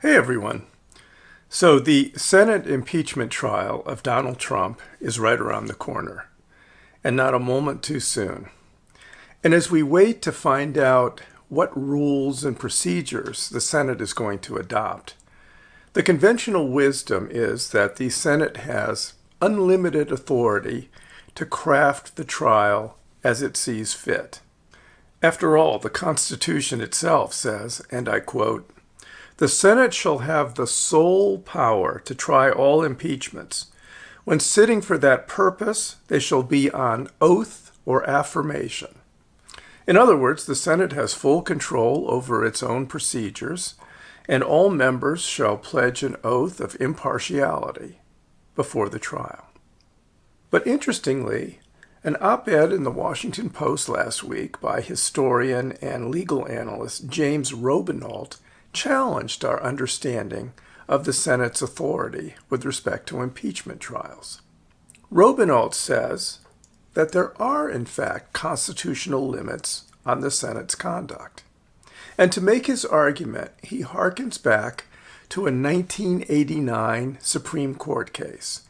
Hey everyone. So the Senate impeachment trial of Donald Trump is right around the corner, and not a moment too soon. And as we wait to find out what rules and procedures the Senate is going to adopt, the conventional wisdom is that the Senate has unlimited authority to craft the trial as it sees fit. After all, the Constitution itself says, and I quote, "The Senate shall have the sole power to try all impeachments. When sitting for that purpose, they shall be on oath or affirmation." In other words, the Senate has full control over its own procedures, and all members shall pledge an oath of impartiality before the trial. But interestingly, an op-ed in the Washington Post last week by historian and legal analyst James Robinault challenged our understanding of the Senate's authority with respect to impeachment trials. Robinault says that there are, in fact, constitutional limits on the Senate's conduct. And to make his argument, he harkens back to a 1989 Supreme Court case,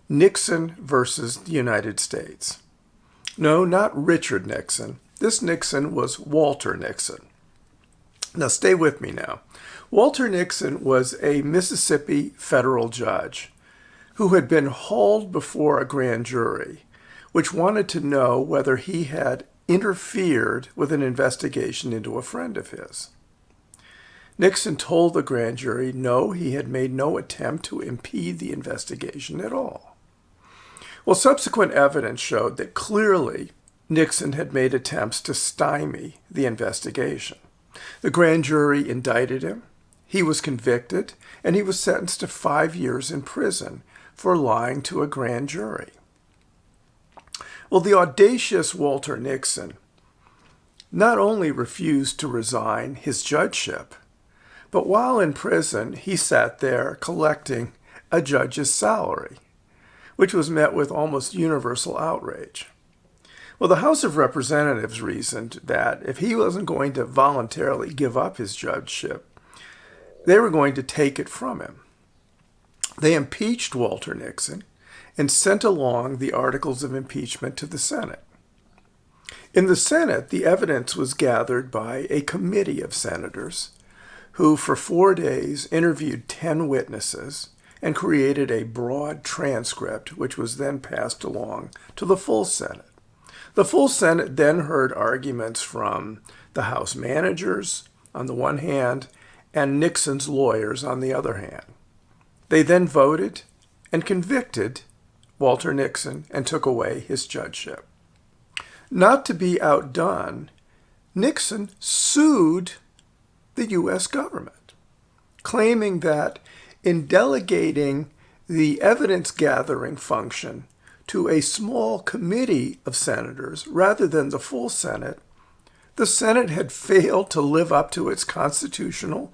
Nixon versus the United States. No, not Richard Nixon. This Nixon was Walter Nixon. Now, stay with me now. Walter Nixon was a Mississippi federal judge who had been hauled before a grand jury, which wanted to know whether he had interfered with an investigation into a friend of his. Nixon told the grand jury no, he had made no attempt to impede the investigation at all. Well, subsequent evidence showed that clearly Nixon had made attempts to stymie the investigation. The grand jury indicted him, he was convicted, and he was sentenced to 5 years in prison for lying to a grand jury. Well, the audacious Walter Nixon not only refused to resign his judgeship, but while in prison, he sat there collecting a judge's salary, which was met with almost universal outrage. Well, the House of Representatives reasoned that if he wasn't going to voluntarily give up his judgeship, they were going to take it from him. They impeached Walter Nixon and sent along the articles of impeachment to the Senate. In the Senate, the evidence was gathered by a committee of senators who, for 4 days, interviewed 10 witnesses and created a broad transcript, which was then passed along to the full Senate. The full Senate then heard arguments from the House managers on the one hand and Nixon's lawyers on the other hand. They then voted and convicted Walter Nixon and took away his judgeship. Not to be outdone, Nixon sued the U.S. government, claiming that in delegating the evidence-gathering function to a small committee of senators rather than the full Senate, the Senate had failed to live up to its constitutional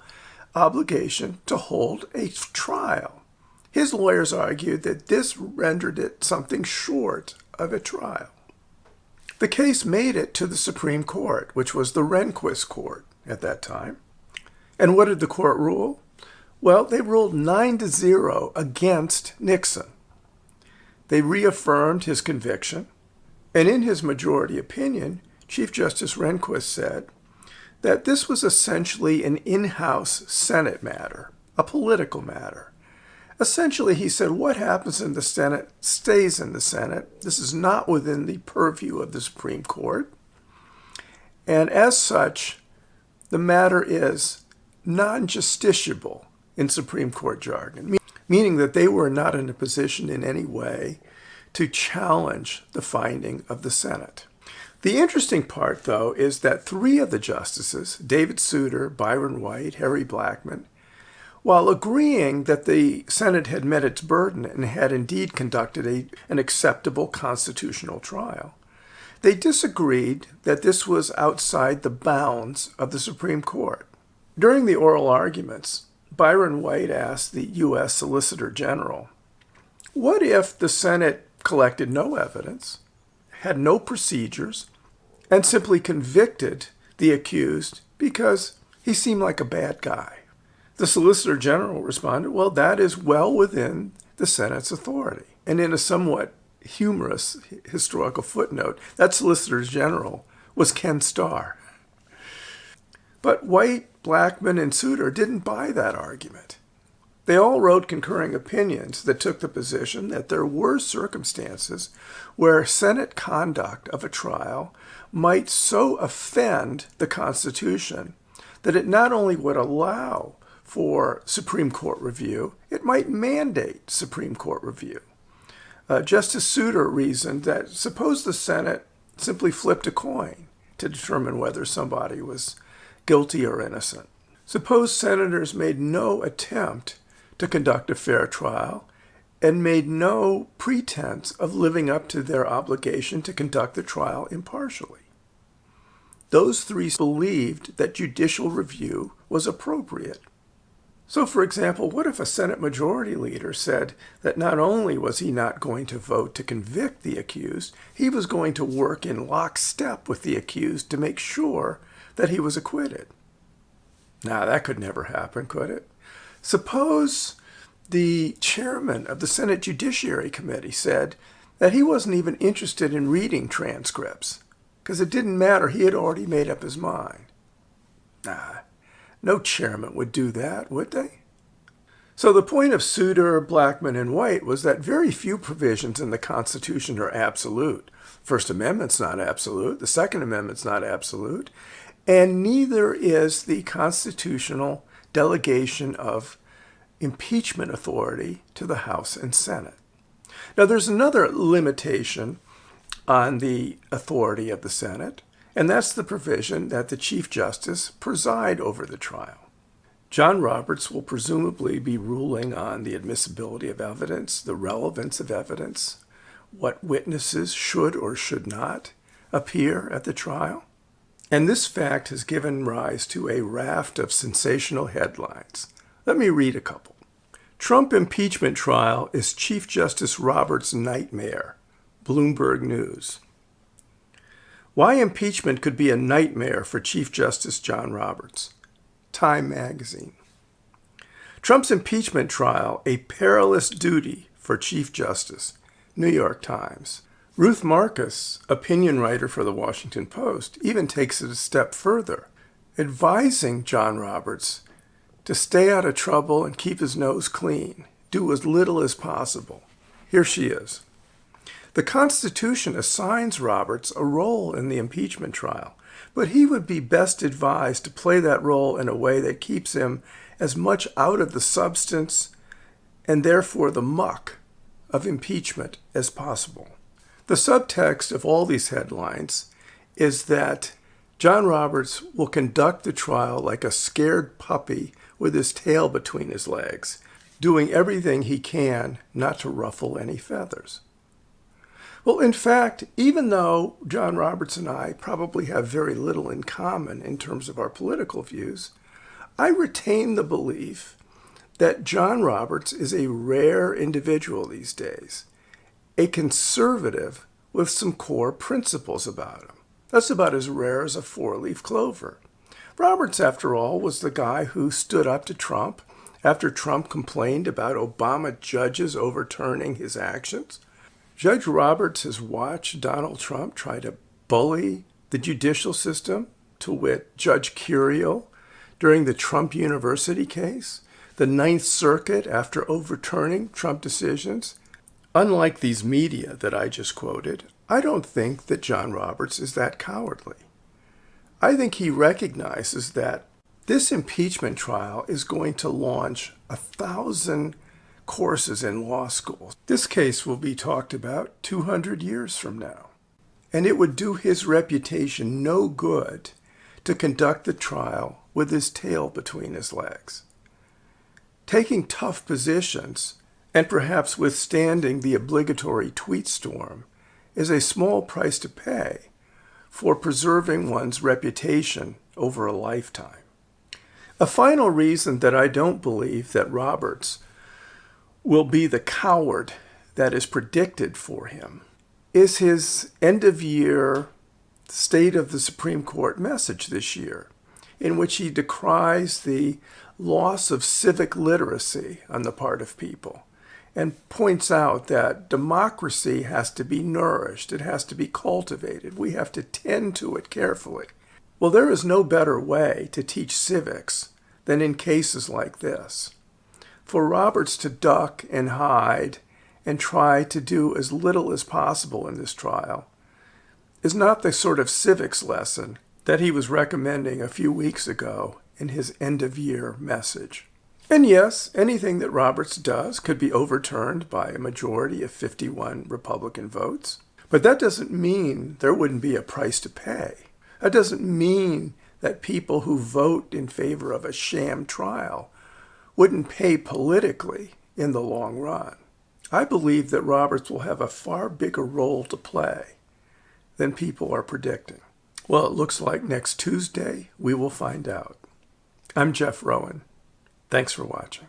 obligation to hold a trial. His lawyers argued that this rendered it something short of a trial. The case made it to the Supreme Court, which was the Rehnquist Court at that time. And what did the court rule? Well, they ruled 9-0 against Nixon. They reaffirmed his conviction, and in his majority opinion, Chief Justice Rehnquist said that this was essentially an in-house Senate matter, a political matter. Essentially, he said, what happens in the Senate stays in the Senate. This is not within the purview of the Supreme Court. And as such, the matter is non-justiciable in Supreme Court jargon, meaning that they were not in a position in any way to challenge the finding of the Senate. The interesting part, though, is that 3 of the justices, David Souter, Byron White, Harry Blackmun, while agreeing that the Senate had met its burden and had indeed conducted an acceptable constitutional trial, they disagreed that this was outside the bounds of the Supreme Court. During the oral arguments, Byron White asked the U.S. Solicitor General, what if the Senate collected no evidence, had no procedures, and simply convicted the accused because he seemed like a bad guy? The Solicitor General responded, well, that is well within the Senate's authority. And in a somewhat humorous historical footnote, that Solicitor General was Ken Starr. But White, Blackmun, and Souter didn't buy that argument. They all wrote concurring opinions that took the position that there were circumstances where Senate conduct of a trial might so offend the Constitution that it not only would allow for Supreme Court review, it might mandate Supreme Court review. Justice Souter reasoned that suppose the Senate simply flipped a coin to determine whether somebody was guilty or innocent. Suppose senators made no attempt to conduct a fair trial and made no pretense of living up to their obligation to conduct the trial impartially. Those three believed that judicial review was appropriate. So, for example, what if a Senate Majority Leader said that not only was he not going to vote to convict the accused, he was going to work in lockstep with the accused to make sure that he was acquitted? Now, that could never happen, could it? Suppose the chairman of the Senate Judiciary Committee said that he wasn't even interested in reading transcripts because it didn't matter, he had already made up his mind. No chairman would do that, would they? So the point of Souter, Blackmun, and White was that very few provisions in the Constitution are absolute. First Amendment's not absolute, the Second Amendment's not absolute, and neither is the constitutional delegation of impeachment authority to the House and Senate. Now, there's another limitation on the authority of the Senate, and that's the provision that the Chief Justice preside over the trial. John Roberts will presumably be ruling on the admissibility of evidence, the relevance of evidence, what witnesses should or should not appear at the trial. And this fact has given rise to a raft of sensational headlines. Let me read a couple. Trump impeachment trial is Chief Justice Roberts' nightmare. Bloomberg News. Why impeachment could be a nightmare for Chief Justice John Roberts. Time Magazine. Trump's impeachment trial, a perilous duty for Chief Justice. New York Times. Ruth Marcus, opinion writer for The Washington Post, even takes it a step further, advising John Roberts to stay out of trouble and keep his nose clean, do as little as possible. Here she is. The Constitution assigns Roberts a role in the impeachment trial, but he would be best advised to play that role in a way that keeps him as much out of the substance and therefore the muck of impeachment as possible. The subtext of all these headlines is that John Roberts will conduct the trial like a scared puppy with his tail between his legs, doing everything he can not to ruffle any feathers. Well, in fact, even though John Roberts and I probably have very little in common in terms of our political views, I retain the belief that John Roberts is a rare individual these days, a conservative with some core principles about him. That's about as rare as a four-leaf clover. Roberts, after all, was the guy who stood up to Trump after Trump complained about Obama judges overturning his actions. Judge Roberts has watched Donald Trump try to bully the judicial system, to wit, Judge Curiel during the Trump University case, the Ninth Circuit after overturning Trump decisions. Unlike these media that I just quoted, I don't think that John Roberts is that cowardly. I think he recognizes that this impeachment trial is going to launch 1,000 courses in law schools. This case will be talked about 200 years from now. And it would do his reputation no good to conduct the trial with his tail between his legs. Taking tough positions and perhaps withstanding the obligatory tweet storm is a small price to pay for preserving one's reputation over a lifetime. A final reason that I don't believe that Roberts will be the coward that is predicted for him is his end-of-year State of the Supreme Court message this year, in which he decries the loss of civic literacy on the part of people, and points out that democracy has to be nourished, it has to be cultivated, we have to tend to it carefully. Well, there is no better way to teach civics than in cases like this. For Roberts to duck and hide and try to do as little as possible in this trial is not the sort of civics lesson that he was recommending a few weeks ago in his end-of-year message. And yes, anything that Roberts does could be overturned by a majority of 51 Republican votes. But that doesn't mean there wouldn't be a price to pay. That doesn't mean that people who vote in favor of a sham trial wouldn't pay politically in the long run. I believe that Roberts will have a far bigger role to play than people are predicting. Well, it looks like next Tuesday we will find out. I'm Jeff Rowan. Thanks for watching.